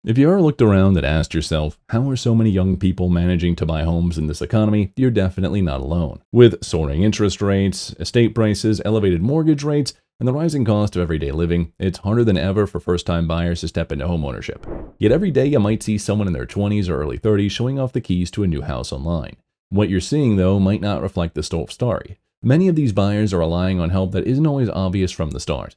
If you ever looked around and asked yourself, how are so many young people managing to buy homes in this economy, you're definitely not alone. With soaring interest rates, estate prices, elevated mortgage rates, and the rising cost of everyday living, it's harder than ever for first-time buyers to step into homeownership. Yet every day you might see someone in their 20s or early 30s showing off the keys to a new house online. What you're seeing, though, might not reflect the full story. Many of these buyers are relying on help that isn't always obvious from the start.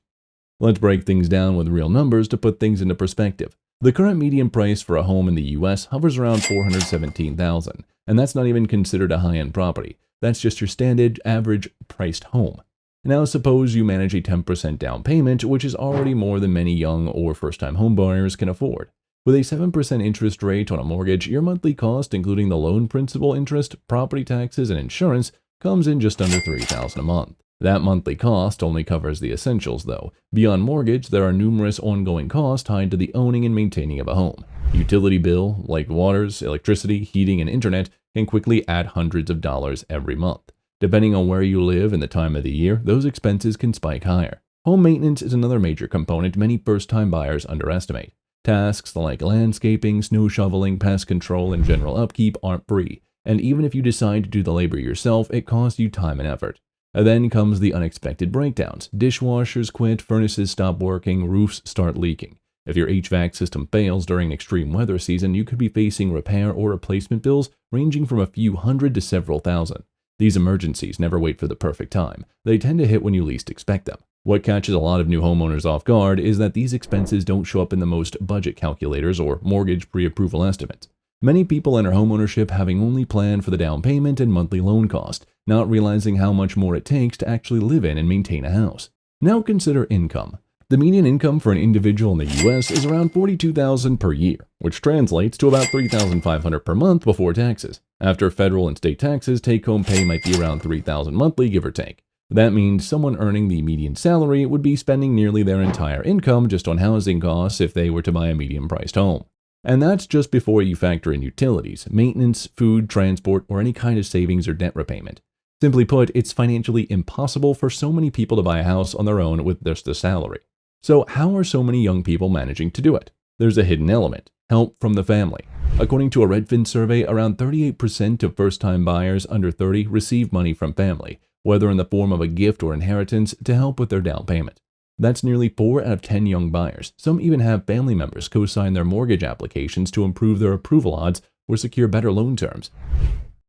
Let's break things down with real numbers to put things into perspective. The current median price for a home in the US hovers around $417,000, and that's not even considered a high-end property. That's just your standard average priced home. Now suppose you manage a 10% down payment, which is already more than many young or first-time home buyers can afford. With a 7% interest rate on a mortgage, your monthly cost, including the loan principal interest, property taxes, and insurance, comes in just under $3,000 a month. That monthly cost only covers the essentials, though. Beyond mortgage, there are numerous ongoing costs tied to the owning and maintaining of a home. Utility bill, like waters, electricity, heating, and internet, can quickly add hundreds of dollars every month. Depending on where you live and the time of the year, those expenses can spike higher. Home maintenance is another major component many first-time buyers underestimate. Tasks like landscaping, snow shoveling, pest control, and general upkeep aren't free, and even if you decide to do the labor yourself, it costs you time and effort. And then comes the unexpected breakdowns. Dishwashers quit, furnaces stop working, roofs start leaking. If your HVAC system fails during extreme weather season, you could be facing repair or replacement bills ranging from a few hundred to several thousand. These emergencies never wait for the perfect time. They tend to hit when you least expect them. What catches a lot of new homeowners off guard is that these expenses don't show up in the most budget calculators or mortgage pre-approval estimates. Many people enter homeownership having only planned for the down payment and monthly loan cost, not realizing how much more it takes to actually live in and maintain a house. Now consider income. The median income for an individual in the US is around $42,000 per year, which translates to about $3,500 per month before taxes. After federal and state taxes, take-home pay might be around $3,000 monthly, give or take. That means someone earning the median salary would be spending nearly their entire income just on housing costs if they were to buy a medium-priced home. And that's just before you factor in utilities, maintenance, food, transport, or any kind of savings or debt repayment. Simply put, it's financially impossible for so many people to buy a house on their own with just a salary. So how are so many young people managing to do it? There's a hidden element: help from the family. According to a Redfin survey, around 38% of first-time buyers under 30 receive money from family, whether in the form of a gift or inheritance, to help with their down payment. That's nearly 4 out of 10 young buyers. Some even have family members co-sign their mortgage applications to improve their approval odds or secure better loan terms.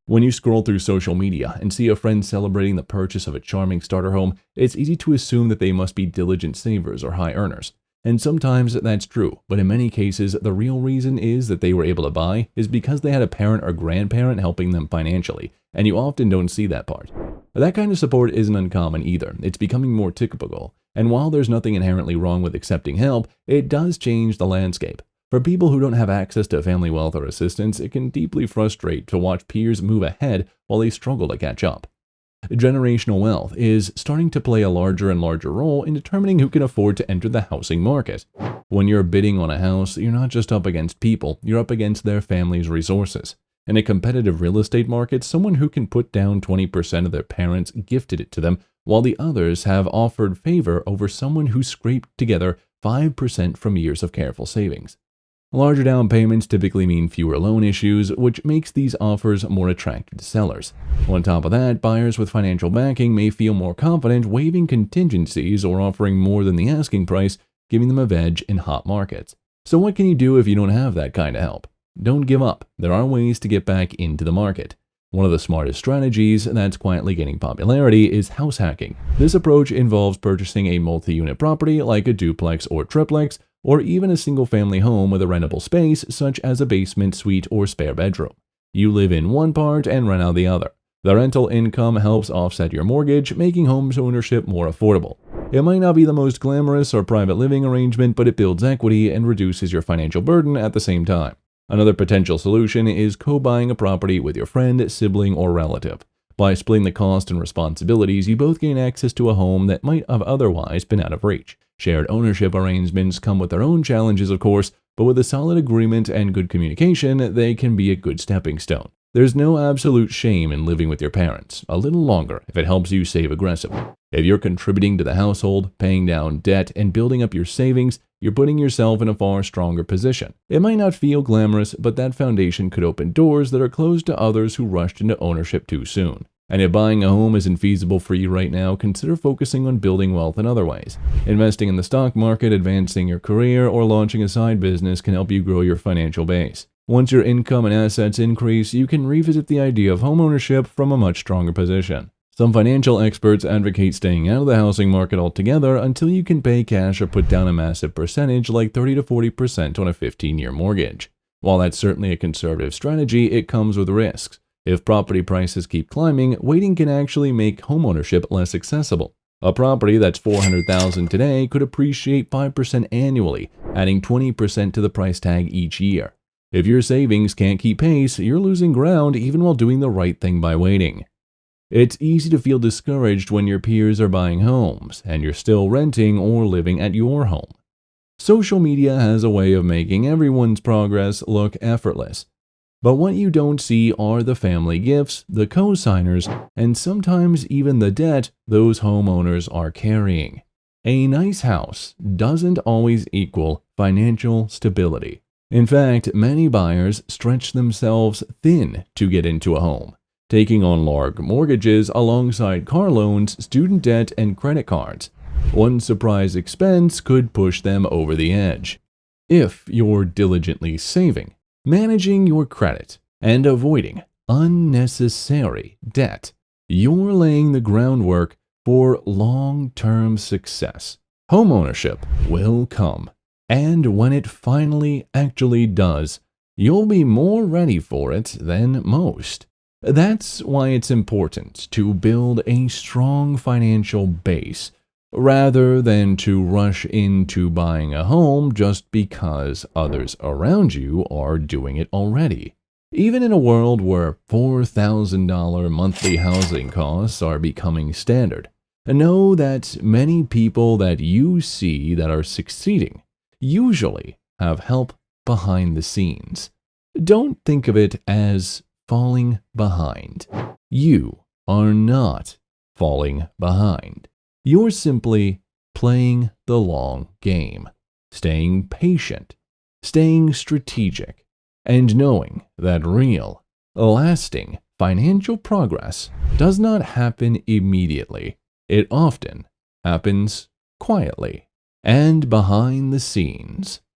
When you scroll through social media and see a friend celebrating the purchase of a charming starter home, it's easy to assume that they must be diligent savers or high earners. And sometimes that's true, but in many cases, the real reason is that they were able to buy is because they had a parent or grandparent helping them financially, and you often don't see that part. But that kind of support isn't uncommon either. It's becoming more typical. And while there's nothing inherently wrong with accepting help, it does change the landscape. For people who don't have access to family wealth or assistance, it can deeply frustrate to watch peers move ahead while they struggle to catch up. Generational wealth is starting to play a larger and larger role in determining who can afford to enter the housing market. When you're bidding on a house, you're not just up against people, you're up against their family's resources. In a competitive real estate market, someone who can put down 20% of their parents gifted it to them, while the others have offered favor over someone who scraped together 5% from years of careful savings. Larger down payments typically mean fewer loan issues, which makes these offers more attractive to sellers. On top of that, buyers with financial backing may feel more confident waiving contingencies or offering more than the asking price, giving them a edge in hot markets. So what can you do if you don't have that kind of help? Don't give up. There are ways to get back into the market. One of the smartest strategies that's quietly gaining popularity is house hacking. This approach involves purchasing a multi-unit property like a duplex or triplex, or even a single-family home with a rentable space such as a basement, suite, or spare bedroom. You live in one part and rent out the other. The rental income helps offset your mortgage, making home ownership more affordable. It might not be the most glamorous or private living arrangement, but it builds equity and reduces your financial burden at the same time. Another potential solution is co-buying a property with your friend, sibling, or relative. By splitting the cost and responsibilities, you both gain access to a home that might have otherwise been out of reach. Shared ownership arrangements come with their own challenges, of course, but with a solid agreement and good communication, they can be a good stepping stone. There's no absolute shame in living with your parents a little longer if it helps you save aggressively. If you're contributing to the household, paying down debt, and building up your savings, you're putting yourself in a far stronger position. It might not feel glamorous, but that foundation could open doors that are closed to others who rushed into ownership too soon. And if buying a home isn't feasible for you right now, consider focusing on building wealth in other ways. Investing in the stock market, advancing your career, or launching a side business can help you grow your financial base. Once your income and assets increase, you can revisit the idea of homeownership from a much stronger position. Some financial experts advocate staying out of the housing market altogether until you can pay cash or put down a massive percentage like 30 to 40% on a 15-year mortgage. While that's certainly a conservative strategy, it comes with risks. If property prices keep climbing, waiting can actually make homeownership less accessible. A property that's $400,000 today could appreciate 5% annually, adding 20% to the price tag each year. If your savings can't keep pace, you're losing ground even while doing the right thing by waiting. It's easy to feel discouraged when your peers are buying homes and you're still renting or living at your home. Social media has a way of making everyone's progress look effortless. But what you don't see are the family gifts, the co-signers, and sometimes even the debt those homeowners are carrying. A nice house doesn't always equal financial stability. In fact, many buyers stretch themselves thin to get into a home, taking on large mortgages alongside car loans, student debt, and credit cards. One surprise expense could push them over the edge. If you're diligently saving, managing your credit, and avoiding unnecessary debt, you're laying the groundwork for long-term success. Homeownership will come, and when it finally actually does, you'll be more ready for it than most. That's why it's important to build a strong financial base rather than to rush into buying a home just because others around you are doing it already. Even in a world where $4,000 monthly housing costs are becoming standard, know that many people that you see that are succeeding usually have help behind the scenes. Don't think of it as falling behind. You are not falling behind. You're simply playing the long game, staying patient, staying strategic, and knowing that real, lasting financial progress does not happen immediately. It often happens quietly and behind the scenes.